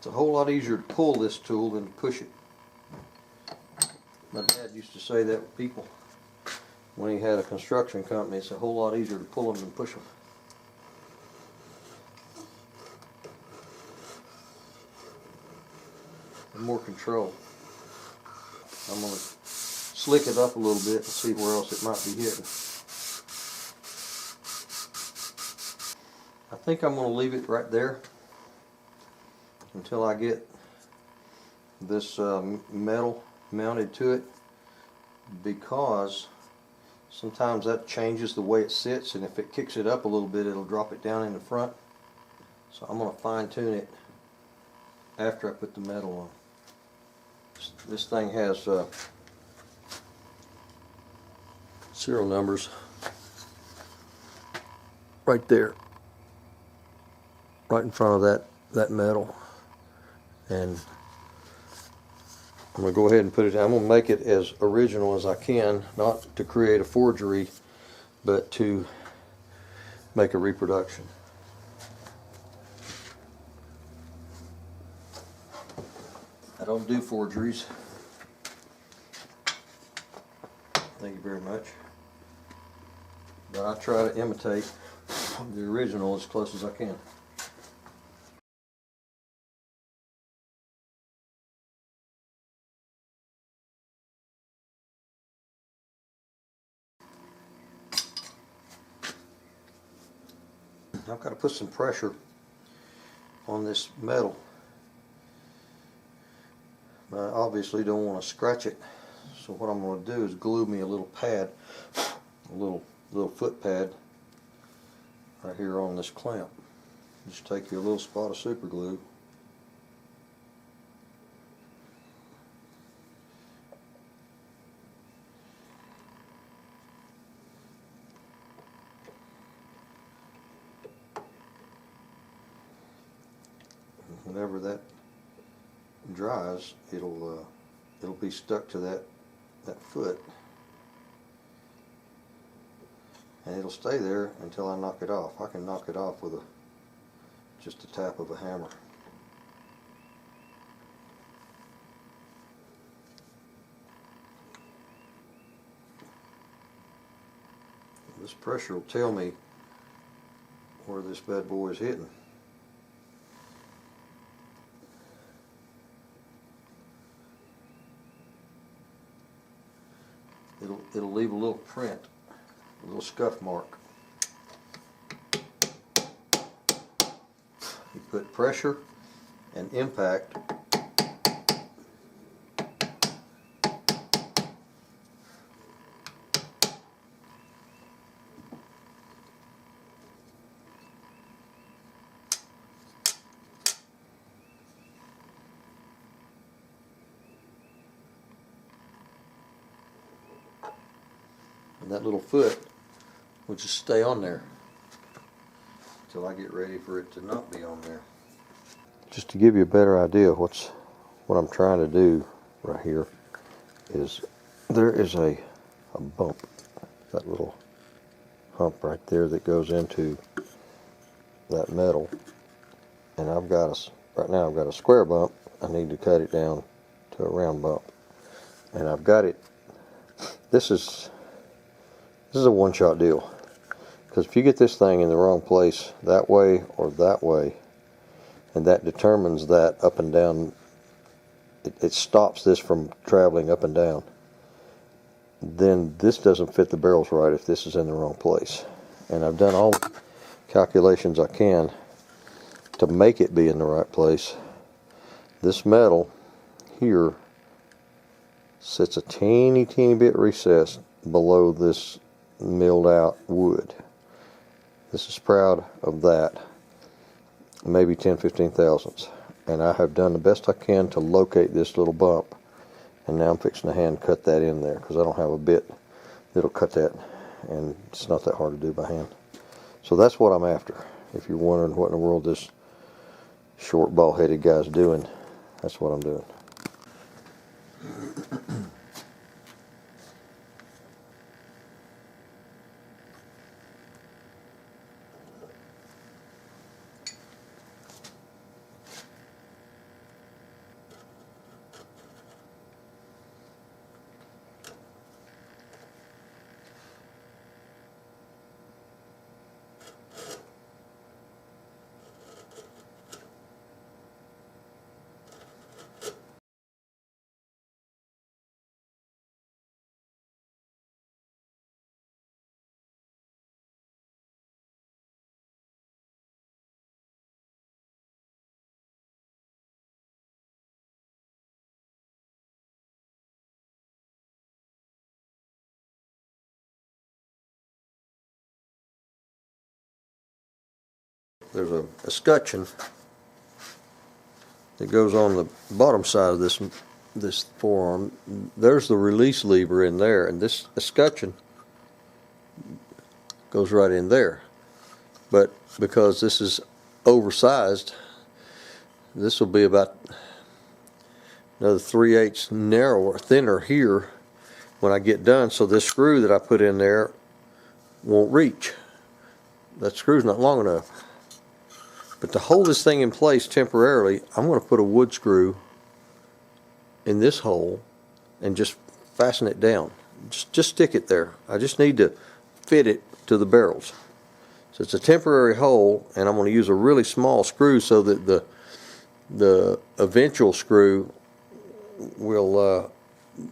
It's a whole lot easier to pull this tool than to push it. My dad used to say that with people when he had a construction company. It's a whole lot easier to pull them than push them. And more control. I'm going to slick it up a little bit and see where else it might be hitting. I think I'm going to leave it right there until I get this metal mounted to it, because sometimes that changes the way it sits, and if it kicks it up a little bit, it'll drop it down in the front. So I'm going to fine tune it after I put the metal on. This thing has serial numbers right there, right in front of that metal, and I'm going to go ahead and put it down. I'm going to make it as original as I can, not to create a forgery, but to make a reproduction. I don't do forgeries. Thank you very much. But I try to imitate the original as close as I can. I've got to put some pressure on this metal. But I obviously don't want to scratch it. So what I'm going to do is glue me a little pad, a little foot pad right here on this clamp. Just take you a little spot of super glue. Whenever that dries, it'll be stuck to that foot, and it'll stay there until I knock it off. I can knock it off with just a tap of a hammer. This pressure will tell me where this bad boy is hitting. It'll leave a little print, a little scuff mark. You put pressure and impact. And that little foot will just stay on there until I get ready for it to not be on there. Just to give you a better idea of what I'm trying to do right here is there is a bump, that little hump right there that goes into that metal, and right now I've got a square bump. I need to cut it down to a round bump, and I've got it. This is a one-shot deal, because if you get this thing in the wrong place, that way or that way, and that determines that up and down, it stops this from traveling up and down, then this doesn't fit the barrels right if this is in the wrong place. And I've done all the calculations I can to make it be in the right place. This metal here sits a teeny bit recessed below this milled out wood. This is proud of that, maybe 10-15 thousandths, and I have done the best I can to locate this little bump, and now I'm fixing to hand cut that in there because I don't have a bit that'll cut that, and it's not that hard to do by hand. So that's what I'm after. If you're wondering what in the world this short bald-headed guy's doing, that's what I'm doing. there's a escutcheon that goes on the bottom side of this forearm. There's the release lever in there, and this escutcheon goes right in there. But because this is oversized, this will be about another 3/8 narrower, thinner here when I get done, so this screw that I put in there won't reach. That screw's not long enough. But to hold this thing in place temporarily, I'm going to put a wood screw in this hole and just fasten it down. Just stick it there. I just need to fit it to the barrels. So it's a temporary hole, and I'm going to use a really small screw so that the eventual screw will,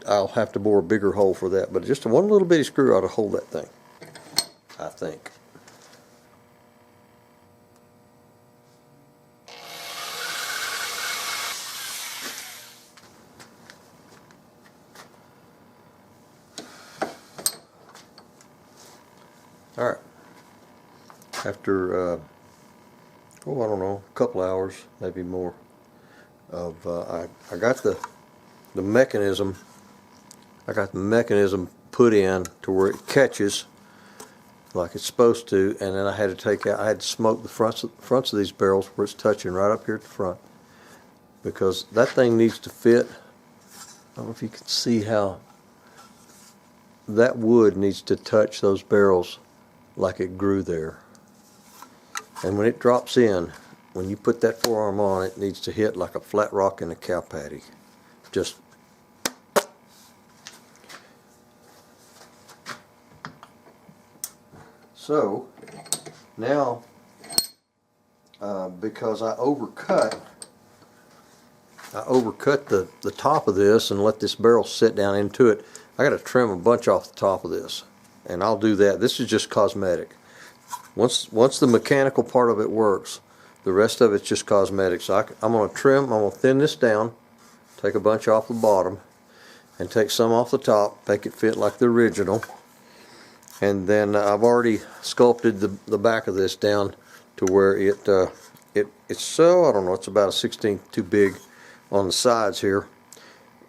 I'll have to bore a bigger hole for that. But just one little bitty screw ought to hold that thing, I think. Alright, after, I don't know, a couple hours, maybe more, of, I got the mechanism, put in to where it catches like it's supposed to, and then I had to smoke the fronts of these barrels where it's touching right up here at the front, because that thing needs to fit. I don't know if you can see how that wood needs to touch those barrels like it grew there. And when it drops in, when you put that forearm on, it needs to hit like a flat rock in a cow patty. Just so now, because I overcut the top of this and let this barrel sit down into it, I got to trim a bunch off the top of this. And I'll do that. This is just cosmetic. Once the mechanical part of it works, the rest of it's just cosmetic. So I'm going to trim, I'm going to thin this down, take a bunch off the bottom, and take some off the top, make it fit like the original. And then I've already sculpted the back of this down to where it's so, I don't know, it's about a 1/16 too big on the sides here.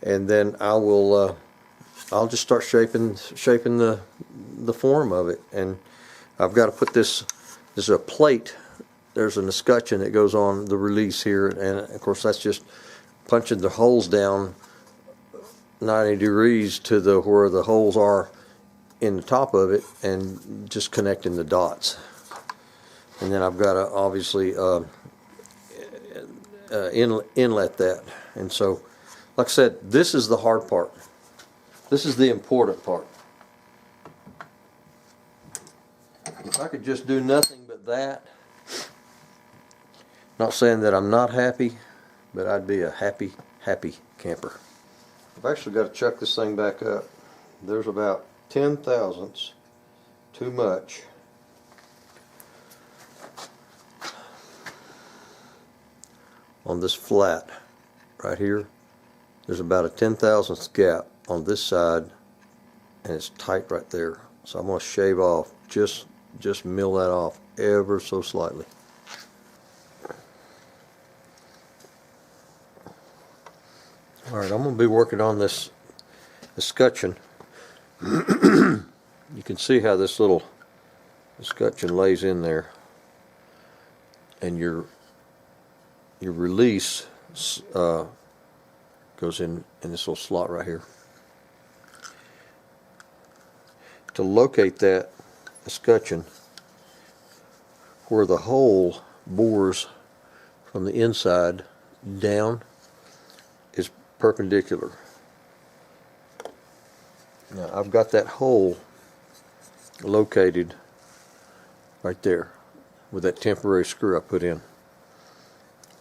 And then I'll just start shaping the form of it. And I've got to put this, there's a plate, there's an escutcheon that goes on the release here, and of course that's just punching the holes down 90 degrees to where the holes are in the top of it, and just connecting the dots. And then I've got to obviously inlet that. And so, like I said, this is the hard part. This is the important part. If I could just do nothing but that, not saying that I'm not happy, but I'd be a happy camper. I've actually got to chuck this thing back up. There's about 10 thousandths too much on this flat right here. There's about a 10 thousandths gap on this side, and it's tight right there. So I'm going to shave off, just mill that off ever so slightly. Alright, I'm going to be working on this escutcheon. You can see how this little escutcheon lays in there, and your release goes in this little slot right here. To locate that escutcheon, where the hole bores from the inside down is perpendicular. Now I've got that hole located right there with that temporary screw I put in.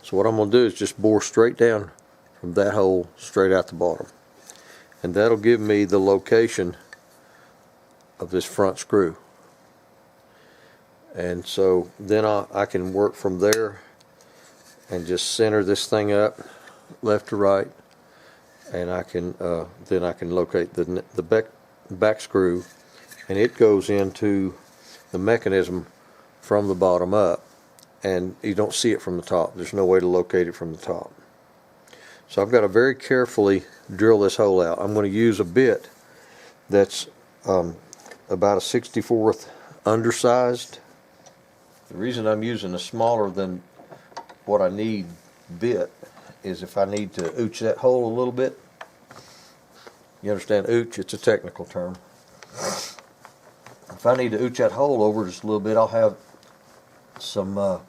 So what I'm going to do is just bore straight down from that hole straight out the bottom, and that'll give me the location of this front screw. And so then I can work from there and just center this thing up left to right, and I can then I can locate the back screw, and it goes into the mechanism from the bottom up, and you don't see it from the top. There's no way to locate it from the top. So I've got to very carefully drill this hole out. I'm going to use a bit that's about a 64th undersized. The reason I'm using a smaller than what I need bit is if I need to ooch that hole a little bit. You understand ooch? It's a technical term. If I need to ooch that hole over just a little bit, I'll have some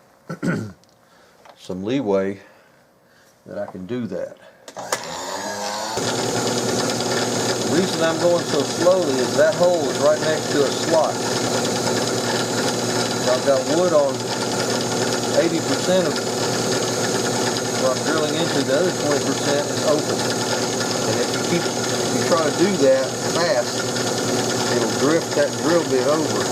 some leeway that I can do that. The reason I'm going so slowly is that hole is right next to a slot. So I've got wood on 80% of what I'm drilling into. The other 20% is open. And if you try to do that fast, it'll drift that drill bit over.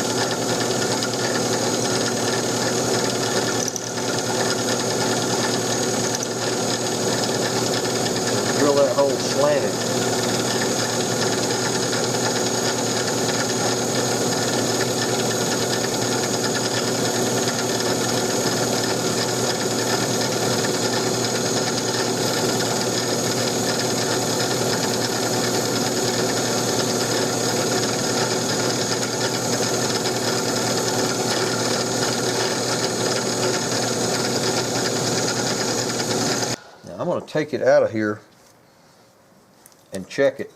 Drill that hole slanted. Now I'm going to take it out of here and check it.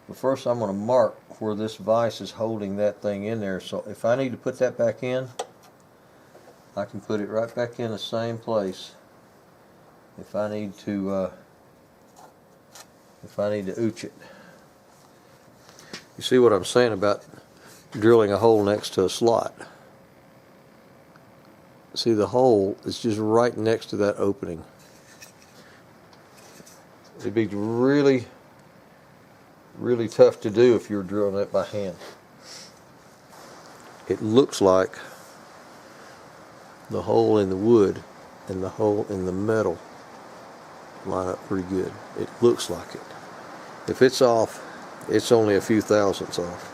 But first I'm going to mark where this vise is holding that thing in there. So if I need to put that back in, I can put it right back in the same place. If I need to ooch it. You see what I'm saying about drilling a hole next to a slot? See, the hole is just right next to that opening. It'd be really, really tough to do if you're drilling it by hand. It looks like the hole in the wood and the hole in the metal line up pretty good. It looks like it. If it's off, it's only a few thousandths off.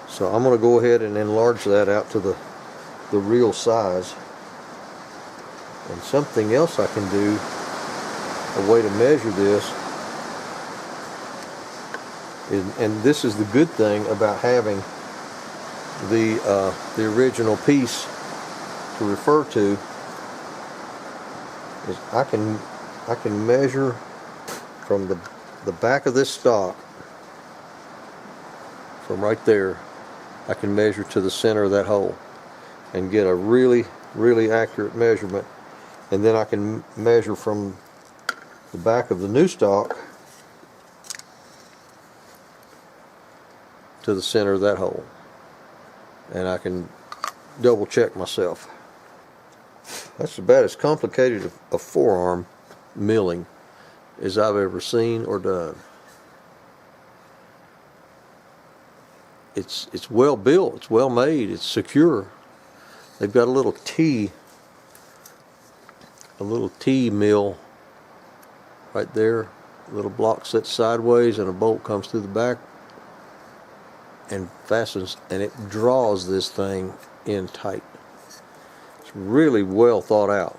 So I'm going to go ahead and enlarge that out to the real size. And something else I can do, a way to measure this, and this is the good thing about having the original piece to refer to, is I can measure from the back of this stock, from right there, I can measure to the center of that hole and get a really, really accurate measurement. And then I can measure from the back of the new stock to the center of that hole, and I can double check myself. That's about as complicated a forearm milling as I've ever seen or done. It's well built, it's well made, it's secure. They've got a little T mill right there. A little block sits sideways and a bolt comes through the back and fastens, and it draws this thing in tight. It's really well thought out.